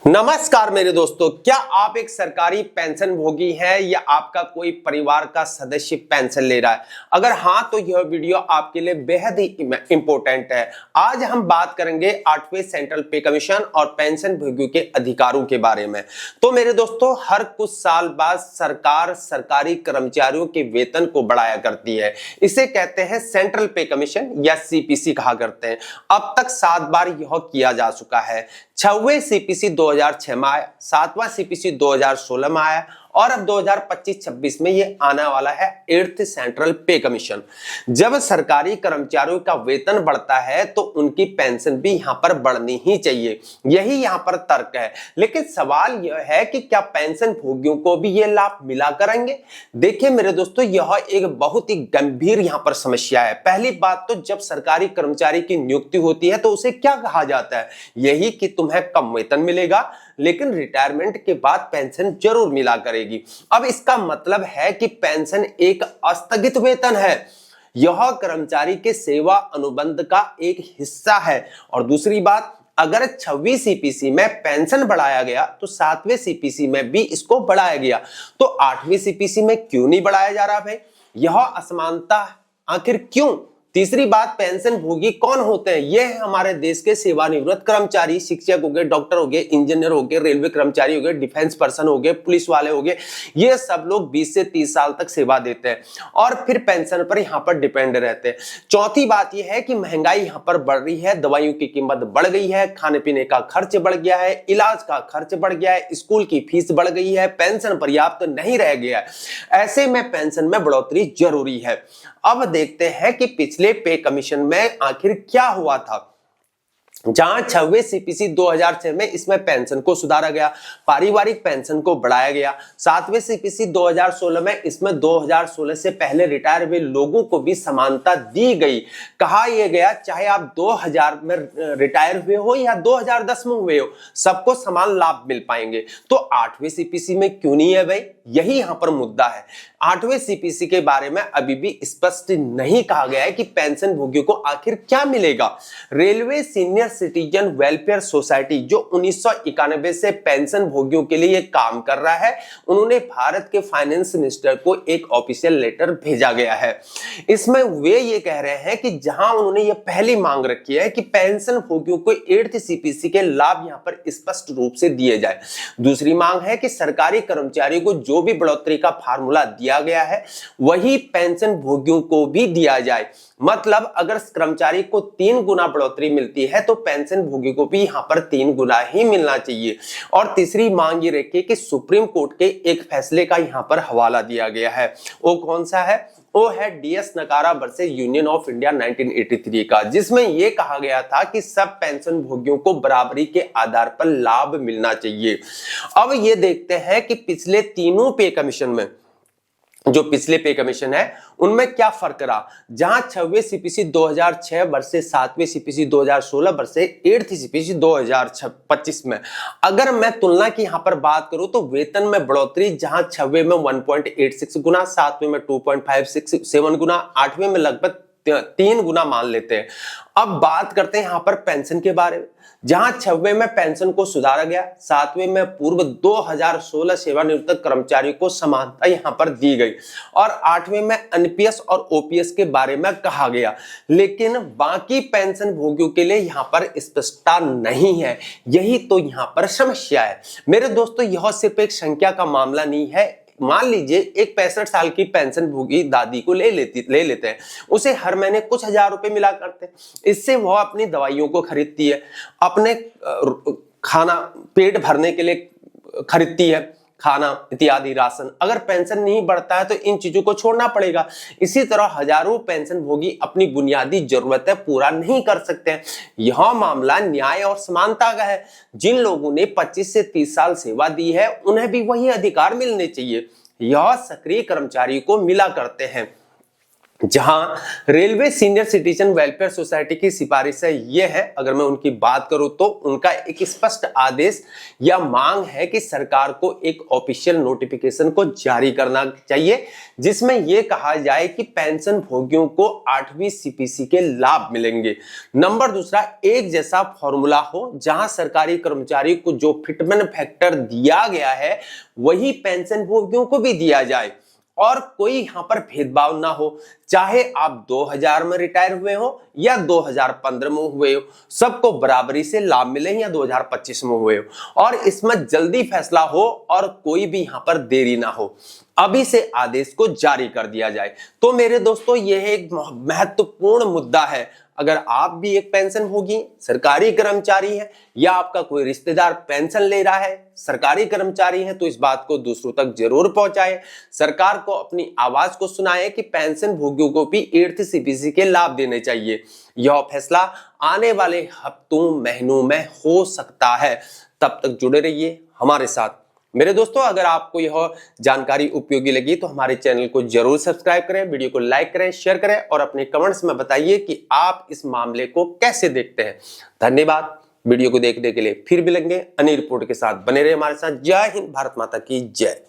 नमस्कार मेरे दोस्तों, क्या आप एक सरकारी पेंशन भोगी हैं या आपका कोई परिवार का सदस्य पेंशन ले रहा है? अगर हाँ तो यह वीडियो आपके लिए बेहद ही इंपॉर्टेंट है। आज हम बात करेंगे 8वें सेंट्रल पे कमीशन और पेंशन भोगियों के अधिकारों के बारे में। तो मेरे दोस्तों, हर कुछ साल बाद सरकार सरकारी कर्मचारियों के वेतन को बढ़ाया करती है। इसे कहते हैं सेंट्रल पे कमीशन या सीपीसी कहा करते हैं। अब तक 7 बार यह किया जा चुका है। 6वें सीपीसी 2006 में आया, 7वां सीपीसी 2016 में आया और अब 2025-26 में ये आने वाला है 8th सेंट्रल पे कमीशन। जब सरकारी कर्मचारियों का वेतन बढ़ता है तो उनकी पेंशन भी यहाँ पर बढ़नी ही चाहिए, यही यहाँ पर तर्क है। लेकिन सवाल यह है कि क्या पेंशन भोगियों को भी ये लाभ मिला करेंगे? देखिए मेरे दोस्तों, यह एक बहुत ही गंभीर यहाँ पर समस्या है। पहली बात तो जब सरकारी कर्मचारी की नियुक्ति होती है तो उसे क्या कहा जाता है? यही कि तुम्हें कम वेतन मिलेगा लेकिन रिटायरमेंट के बाद पेंशन जरूर मिला करेगी। अब इसका मतलब है कि पेंशन एक अस्थगित वेतन है, यह कर्मचारी के सेवा अनुबंध का एक हिस्सा है। और दूसरी बात, अगर 6वीं सीपीसी में पेंशन बढ़ाया गया तो 7वें सीपीसी में भी इसको बढ़ाया गया, तो 8वीं सीपीसी में क्यों नहीं बढ़ाया जा रहा भाई? यह असमानता आखिर क्यों? तीसरी बात, पेंशन भोगी कौन होते हैं? ये है हमारे देश के सेवानिवृत्त कर्मचारी, शिक्षक हो गए, डॉक्टर हो गए, इंजीनियर हो गए, रेलवे कर्मचारी हो गए, डिफेंस पर्सन हो गए, पुलिस वाले हो गए। ये सब लोग 20 से 30 साल तक सेवा देते हैं और फिर पेंशन पर यहाँ पर डिपेंड रहते हैं। चौथी बात यह है कि महंगाई यहाँ पर बढ़ रही है, दवाइयों की कीमत बढ़ गई है, खाने पीने का खर्च बढ़ गया है, इलाज का खर्च बढ़ गया है, स्कूल की फीस बढ़ गई है, पेंशन पर्याप्त नहीं रह गया है। ऐसे में पेंशन में बढ़ोतरी जरूरी है। अब देखते हैं कि पिछले पे कमीशन में आखिर क्या हुआ था। जहां 6वें सीपीसी 2006 में इसमें पेंशन को सुधारा गया, पारिवारिक पेंशन को बढ़ाया गया। 7वें सीपीसी 2016 में इसमें 2016 से पहले रिटायर हुए लोगों को भी समानता दी गई। कहा यह गया चाहे आप 2000 में रिटायर हुए हो या 2010 में हुए हो, सबको समान लाभ मिल पाएंगे। तो 8वें सीपीसी में क्यों नहीं है भाई? यही यहां पर मुद्दा है। 8वें सीपीसी के बारे में अभी भी स्पष्ट नहीं कहा गया है कि पेंशन भोगियों को आखिर क्या मिलेगा। Railway senior citizen welfare society जो 1991 से पेंशन भोगियों के लिए काम कर रहा है, उन्होंने भारत के फाइनेंस मिनिस्टर को एक ऑफिशियल लेटर भेजा गया है। इसमें वे ये कह रहे हैं कि जहां उन्होंने ये पहली मांग रखी है कि पेंशन भोगियों को 8th सीपीसी के लाभ यहां पर स्पष्ट रूप से दिए जाए। दूसरी मांग है कि सरकारी कर्मचारियों को जो भी बढ़ोतरी का फार्मूला दिया गया है वही पेंशन भोगियों को भी दिया जाए। मतलब अगर कर्मचारी को 3 गुना बढ़ोतरी मिलती है तो पेंशन भोगी को भी यहां पर 3 गुना ही मिलना चाहिए। और तीसरी मांग ये रखी कि सुप्रीम कोर्ट के एक फैसले का यहां पर हवाला दिया गया है। वो कौन सा है? वो है डीएस नकारा वर्सेस यूनियन ऑफ इंडिया 1983 का, जिसमें यह कहा गया था कि सब पेंशन भोगियों को बराबरी के आधार पर लाभ मिलना चाहिए। अब ये देखते हैं कि पिछले तीनों पे कमीशन में, जो पिछले पे कमीशन है उनमें क्या फर्क रहा। जहां 6वें सीपीसी 2006 वर्सेस 7वें सीपीसी 2016 वर्सेस 8th सीपीसी 2025 में अगर मैं तुलना की यहां पर बात करूं तो वेतन में बढ़ोतरी जहां 6वें में 1.86 गुना, 7वें में 2.567 गुना, 8वें में लगभग 3 गुना मान लेते हैं। अब बात करते हैं यहां पर पेंशन के बारे में। जहां 6वें में पेंशन को सुधारा गया, 7वें में पूर्व 2016 सेवानिवृत्त कर्मचारियों को समानता यहां पर दी गई और 8वें में एनपीएस और ओपीएस के बारे में कहा गया। लेकिन बाकी पेंशन भोगियों के लिए यहां पर स्पष्टता नहीं है, यही तो यहां पर समस्या है। मेरे दोस्तों, यह सिर्फ एक संख्या का मामला नहीं है। मान लीजिए एक 65 साल की पेंशन भोगी दादी को ले लेते हैं, उसे हर महीने कुछ हजार रुपए मिला करते हैं। इससे वह अपनी दवाइयों को खरीदती है, अपने खाना पेट भरने के लिए खरीदती है, खाना इत्यादि राशन। अगर पेंशन नहीं बढ़ता है तो इन चीजों को छोड़ना पड़ेगा। इसी तरह हजारों पेंशन भोगी अपनी बुनियादी जरूरतें पूरा नहीं कर सकते हैं। यह मामला न्याय और समानता का है। जिन लोगों ने 25 से 30 साल सेवा दी है उन्हें भी वही अधिकार मिलने चाहिए। यह सक्रिय कर्मचारी को मिला करते हैं। जहां railway senior citizen welfare society की सिफारिश है ये है, अगर मैं उनकी बात करूं तो उनका एक स्पष्ट आदेश या मांग है कि सरकार को एक ऑफिशियल नोटिफिकेशन को जारी करना चाहिए जिसमें यह कहा जाए कि पेंशन भोगियों को 8वीं सीपीसी के लाभ मिलेंगे। नंबर दूसरा, एक जैसा फॉर्मूला हो जहां सरकारी कर्मचारी को जो फिटमेंट फैक्टर दिया गया है वही पेंशन भोगियों को भी दिया जाए और कोई यहां पर भेदभाव ना हो, चाहे आप 2000 में रिटायर हुए हो या 2015 में हुए हो, सबको बराबरी से लाभ मिले या 2025 में हुए हो और इसमें जल्दी फैसला हो और कोई भी यहां पर देरी ना हो। अभी से आदेश को जारी कर दिया जाए। तो मेरे दोस्तों यह एक महत्वपूर्ण मुद्दा है। अगर आप भी एक पेंशन भोगी सरकारी कर्मचारी है या आपका कोई रिश्तेदार पेंशन ले रहा है सरकारी कर्मचारी है तो इस बात को दूसरों तक जरूर पहुंचाए। सरकार को अपनी आवाज को सुनाए कि पेंशन भोगियों को भी 8th सीपीसी के लाभ देने चाहिए। यह फैसला आने वाले हफ्तों महीनों में हो सकता है। तब तक जुड़े रहिए हमारे साथ। मेरे दोस्तों, अगर आपको यह जानकारी उपयोगी लगी तो हमारे चैनल को जरूर सब्सक्राइब करें, वीडियो को लाइक करें, शेयर करें और अपने कमेंट्स में बताइए कि आप इस मामले को कैसे देखते हैं। धन्यवाद। वीडियो को देखने के लिए फिर मिलेंगे अन्य रिपोर्ट के साथ। बने रहे हमारे साथ। जय हिंद, भारत माता की जय।